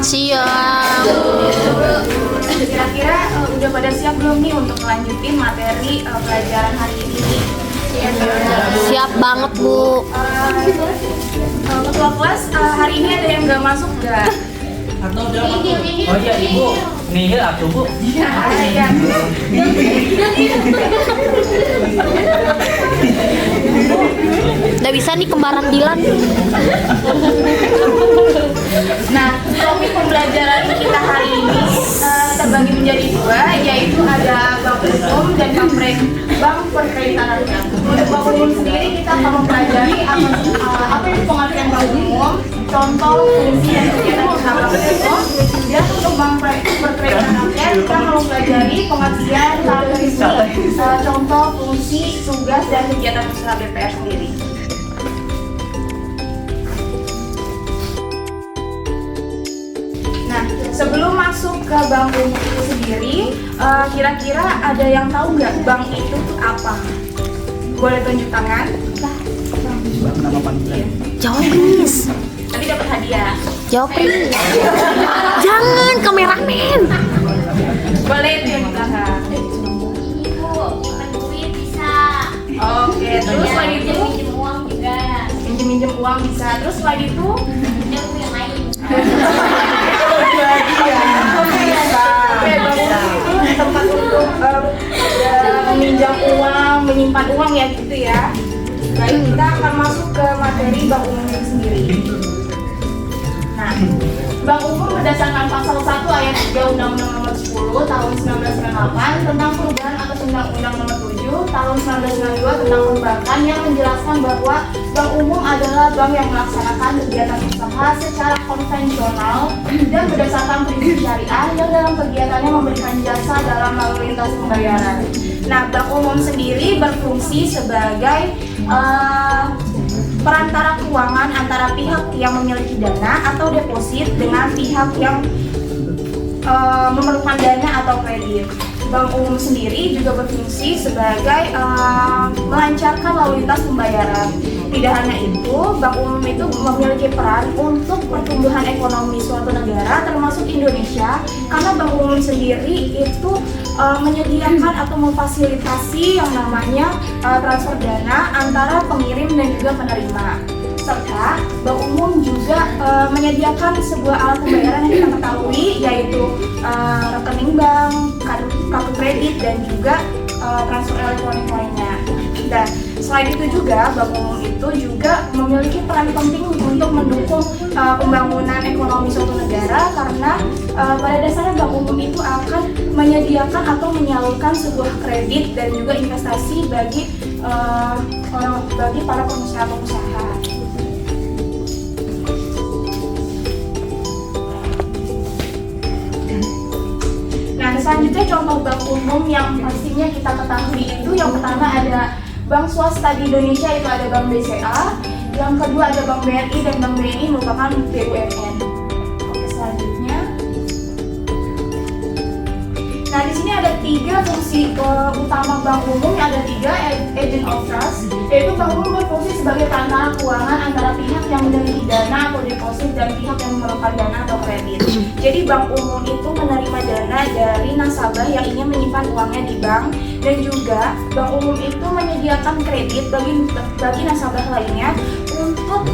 Siap. Kira-kira udah pada siap belum nih untuk melanjutin materi pelajaran hari ini? Siap banget, Bu. Ketua kelas, hari ini ada yang nggak masuk nggak? Atau udah masuk? Oh iya Ibu, nih atuh Bu. Iya. Udah bisa nih kembaran Dilan. Nah, topik pembelajaran kita hari ini terbagi menjadi dua, yaitu ada bank umum dan bank perkreditan rakyat. Untuk bank umum sendiri kita akan mempelajari apa itu pengertian bank umum, contoh, fungsi dan kegiatan usaha bank umum. Dan untuk bank perkreditan rakyat kita akan mempelajari pengertian, karakteristik, contoh, fungsi, tugas dan kegiatan usaha BPR sendiri. Nah, sebelum masuk ke bank umum itu sendiri, kira-kira ada yang tahu nggak bank itu tuh apa? Boleh tunjuk tangan? Nama panggilan. Jawab, please. Nanti dapat hadiah. Jawab, please. Jangan, kameramen. Boleh tunjuk tangan. Oke, terus selain itu minjem uang bisa. Terus selain itu tempat untuk meminjam uang, menyimpan uang ya gitu ya. Baik, kita akan masuk ke materi bank umum itu sendiri. Nah, bank umum berdasarkan pasal 1 ayat 3 Undang-Undang Nomor 10 Tahun 1998 tentang perubahan atas Undang-Undang Nomor 7 Tahun 1992 tentang perbankan yang menjelaskan bahwa bank umum adalah bank yang melaksanakan kegiatan usaha secara konvensional dan berdasarkan prinsip syariah yang dalam kegiatannya memberikan jasa dalam lalu lintas pembayaran. Nah, bank umum sendiri berfungsi sebagai perantara keuangan antara pihak yang memiliki dana atau deposit dengan pihak yang memerlukan dana atau kredit. Bank umum sendiri juga berfungsi sebagai melancarkan lalu lintas pembayaran. Tidak hanya itu, bank umum itu memiliki peran untuk pertumbuhan ekonomi suatu negara termasuk Indonesia, karena bank umum sendiri itu menyediakan atau memfasilitasi yang namanya transfer dana antara pengirim dan juga penerima. Serta bank umum juga menyediakan sebuah alat pembayaran yang kita ketahui, yaitu rekening bank, kartu kredit, dan juga transfer elektronik lainnya. Dan selain itu juga bank umum itu juga memiliki peran penting untuk mendukung pembangunan ekonomi suatu negara, karena pada dasarnya bank umum itu akan menyediakan atau menyalurkan sebuah kredit dan juga investasi bagi para pengusaha-pengusaha. Nah, selanjutnya contoh bank umum yang pastinya kita ketahui itu yang pertama ada bank swasta di Indonesia, itu ada Bank BCA, yang kedua ada Bank BRI, dan Bank BNI merupakan BUMN. Oke, selanjutnya. Nah, di sini ada 3 fungsi utama bank umum, yang ada 3 agent of trust, yaitu bank umum berfungsi sebagai perantara keuangan antara pihak yang memiliki dana atau deposit dan pihak yang memerlukan dana atau kredit. Jadi bank umum itu menerima dana dari nasabah yang ingin menyimpan uangnya di bank, dan juga bank umum itu menyediakan kredit bagi nasabah lainnya untuk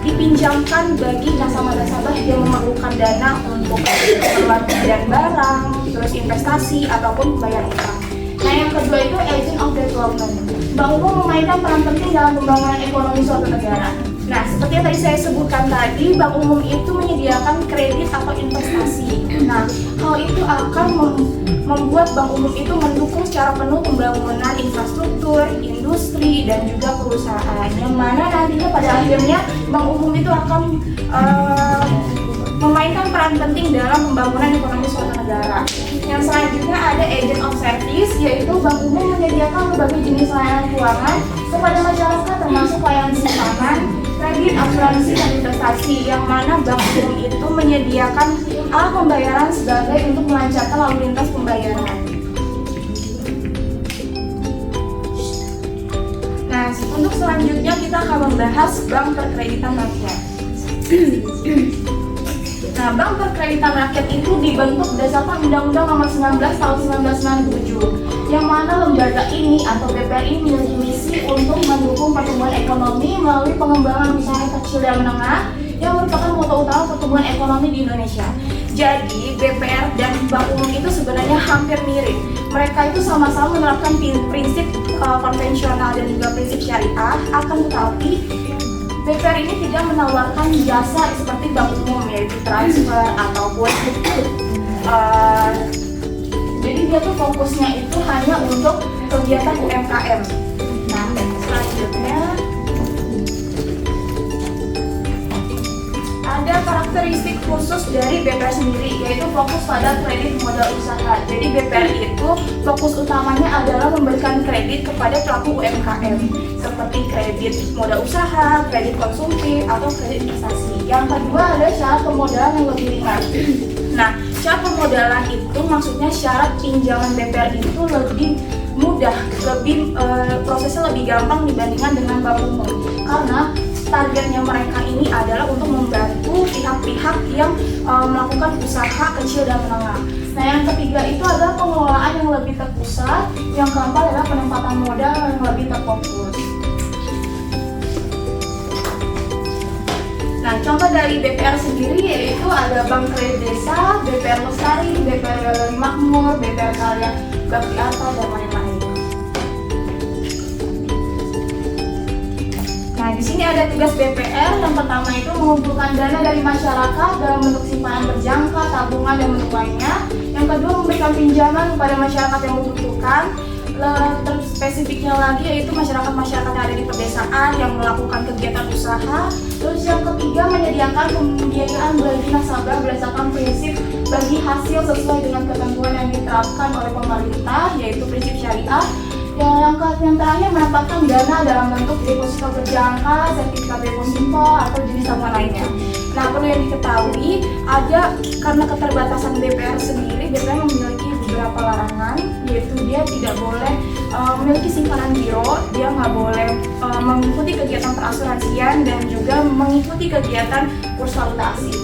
dipinjamkan bagi nasabah-nasabah yang memerlukan dana untuk keperluan pembelian barang, terus investasi ataupun bayar utang. Nah, yang kedua itu agent of development. Bank umum memainkan peran penting dalam pembangunan ekonomi suatu negara. Nah, seperti yang tadi saya sebutkan tadi, bank umum itu menyediakan kredit atau investasi. Nah, hal itu akan membuat bank umum itu mendukung secara penuh pembangunan infrastruktur, industri, dan juga perusahaan. Yang mana nantinya pada akhirnya bank umum itu akan memainkan peran penting dalam pembangunan ekonomi suatu negara. Yang selanjutnya ada agent of service, yaitu bank umum menyediakan berbagai jenis layanan keuangan kepada masyarakat, termasuk layanan simpanan, kredit, asuransi, dan investasi, yang mana bank umum itu menyediakan alat pembayaran sebagai untuk melancarkan lalu lintas pembayaran. Nah, untuk selanjutnya kita akan membahas bank perkreditan rakyat. Nah, Nah, Bank Perkreditan Rakyat itu dibentuk berdasarkan Undang-Undang Nomor 19 Tahun 1997, yang mana lembaga ini atau BPR ini memiliki misi untuk mendukung pertumbuhan ekonomi melalui pengembangan usaha kecil dan menengah yang merupakan motor utama pertumbuhan ekonomi di Indonesia. Jadi BPR dan Bank Umum itu sebenarnya hampir mirip. Mereka itu sama-sama menerapkan prinsip konvensional dan juga prinsip syariah, akan tetapi BPR ini tidak menawarkan jasa seperti Bank Umum, yaitu transfer ataupun jadi dia tuh fokusnya itu hanya untuk kegiatan UMKM. Nah, selanjutnya ada karakteristik khusus dari BPR sendiri, yaitu fokus pada kredit modal usaha. Jadi BPR itu fokus utamanya adalah memberikan kredit kepada pelaku UMKM, seperti kredit modal usaha, kredit konsumtif, atau kredit investasi. Yang kedua ada syarat permodalan yang lebih ringan. Nah, syarat permodalan itu maksudnya syarat pinjaman BPR itu lebih mudah, prosesnya lebih gampang dibandingkan dengan Bank Umum, karena targetnya mereka ini adalah untuk membantu pihak-pihak yang melakukan usaha kecil dan menengah. Nah, yang ketiga itu adalah pengelolaan yang lebih terpusat, yang keempat adalah penempatan modal yang lebih terfokus. Nah, contoh dari BPR sendiri yaitu ada Bank Kredit Desa, BPR Lestari, BPR Galeri Makmur, BPR Karya Bakti Arta, dan lain-lain. Nah, di sini ada tugas BPR. Yang pertama itu mengumpulkan dana dari masyarakat dalam bentuk simpanan berjangka, tabungan, dan bentuk lainnya. Yang kedua, memberikan pinjaman kepada masyarakat yang membutuhkan. Terus spesifiknya lagi yaitu masyarakat-masyarakat yang ada di pedesaan yang melakukan kegiatan usaha. Terus yang ketiga, menyediakan pembiayaan bagi nasabah berdasarkan prinsip bagi hasil sesuai dengan ketentuan yang diterapkan oleh pemerintah, yaitu prinsip syariah. Yang terakhir, menempatkan dana dalam bentuk deposito berjangka, sertifikat deposito, atau jenis tabungan lainnya. Nah, perlu yang diketahui, karena keterbatasan BPR sendiri, BPR memiliki beberapa larangan, yaitu dia tidak boleh memiliki simpanan giro, dia nggak boleh mengikuti kegiatan perasuransian, dan juga mengikuti kegiatan kurs valuta asing.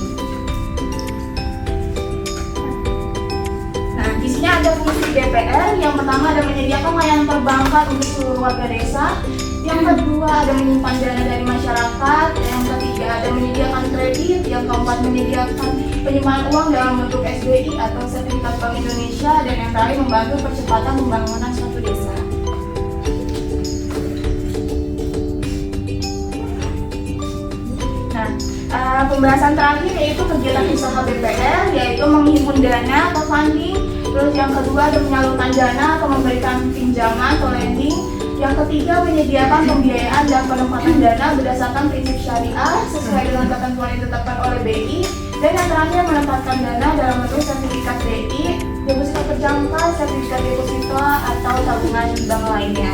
Di sini ada fungsi BPR. Yang pertama ada menyediakan layanan perbankan untuk seluruh warga desa. Yang kedua ada menyimpan dana dari masyarakat. Yang ketiga ada menyediakan kredit. Yang keempat menyediakan penyimpanan uang dalam bentuk SBI atau sertifikat Bank Indonesia. Dan yang terakhir membantu percepatan pembangunan suatu desa. Nah, pembahasan terakhir yaitu kegiatan usaha BPR, yaitu menghimpun dana atau funding. Terus yang kedua ada menyalurkan dana atau memberikan pinjaman atau lending. Yang ketiga menyediakan pembiayaan dan penempatan dana berdasarkan prinsip syariah sesuai dengan ketentuan yang ditetapkan oleh BI. Dan yang terakhir menempatkan dana dalam bentuk sertifikat BI, deposito berjangka, sertifikat deposito, atau tabungan bank lainnya.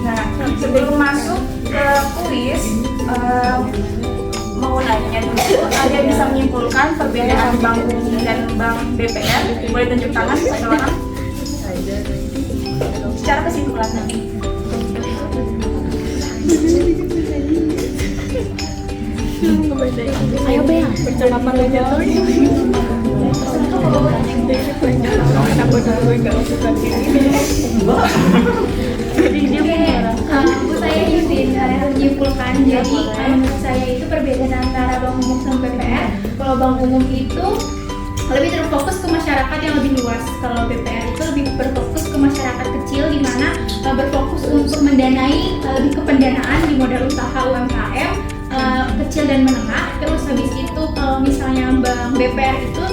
Nah, sebelum masuk ke kuis, mau nanya dulu, ada bisa menyimpulkan perbedaan Bank Umum dan Bank BPR? Boleh tunjuk tangan satu orang? Secara kesimpulan. Ayo Bel, percakapan level. Bu saya Yudin, menyimpulkan jadi menurut saya itu perbedaan antara Bank Umum dan BPR. Kalau Bank Umum itu lebih terfokus ke masyarakat yang lebih luas. Kalau BPR itu lebih berfokus ke masyarakat kecil, di mana berfokus untuk mendanai lebih ke pendanaan di modal usaha UMKM kecil dan menengah. Terus habis itu kalau misalnya Bank BPR itu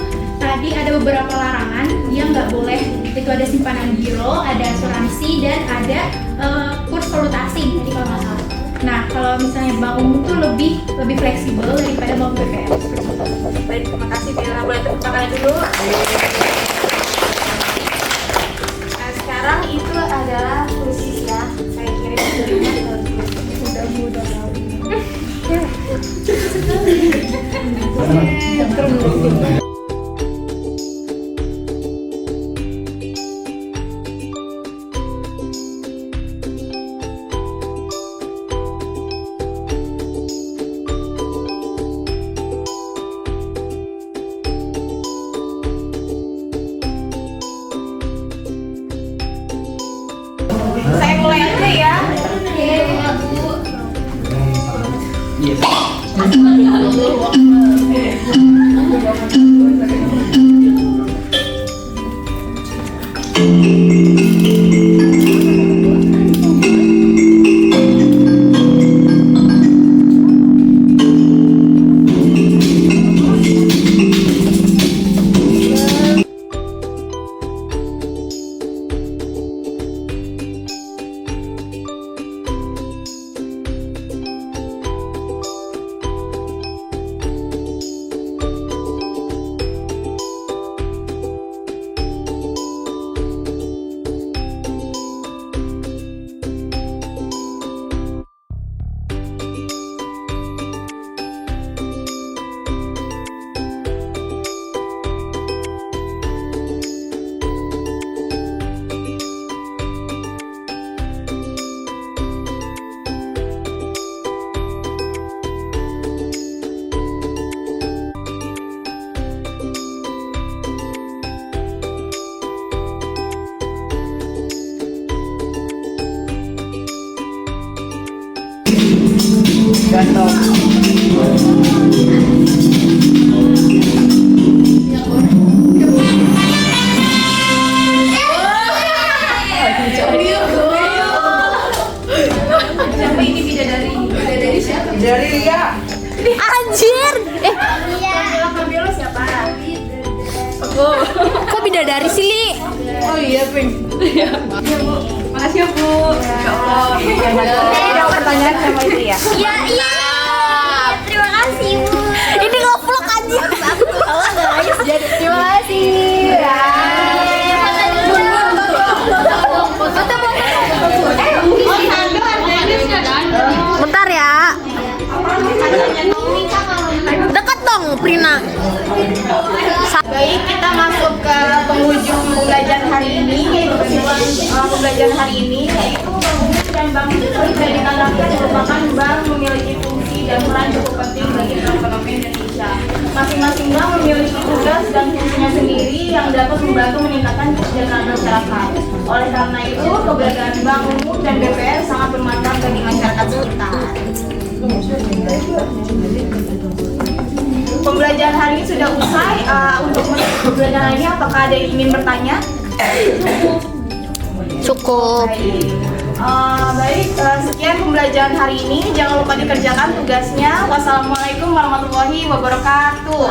tadi ada beberapa larangan, dia nggak boleh, itu ada simpanan giro, ada asuransi, dan ada kurs valuta asing, jadi kalau nggak salah. Nah, kalau misalnya Bank Umum tuh lebih fleksibel daripada Bank BPR. Baik, terima kasih Bella. Boleh tepuk tangan dulu. Nah, sekarang itu adalah kuis ya. Saya kirim videonya ke Siapa ini bidadari? Bidadari siapa? Dari Lia. Anjir. Kamila siapa? Kok bidadari sih, Li? Oh iya, Pink. Makasih ya Bu. Ya Allah. Ada pertanyaan sama itu ya? Iya, iya. Terima kasih, Bu. Ini nge-vlog anjir. Terima kasih. Bentar ya. Deket dong, Prina. Baik, kita masuk ke penghujung pembelajaran hari ini, yaitu kesimpulan pembelajaran hari ini, yaitu Bank Umum dan Bank Syariah merupakan bank memiliki fungsi dan peran cukup penting bagi perekonomian Indonesia. Masing-masing bank memiliki tugas dan fungsinya sendiri yang dapat membantu meningkatkan kesejahteraan masyarakat. Oleh karena itu, keberadaan Bank Umum dan BPR sangat bermanfaat bagi masyarakat sekitar. Pembelajaran hari ini sudah usai. Untuk menutup pembelajaran hari ini, apakah ada yang ingin bertanya? Cukup. Baik, sekian pembelajaran hari ini. Jangan lupa dikerjakan tugasnya. Wassalamualaikum warahmatullahi wabarakatuh.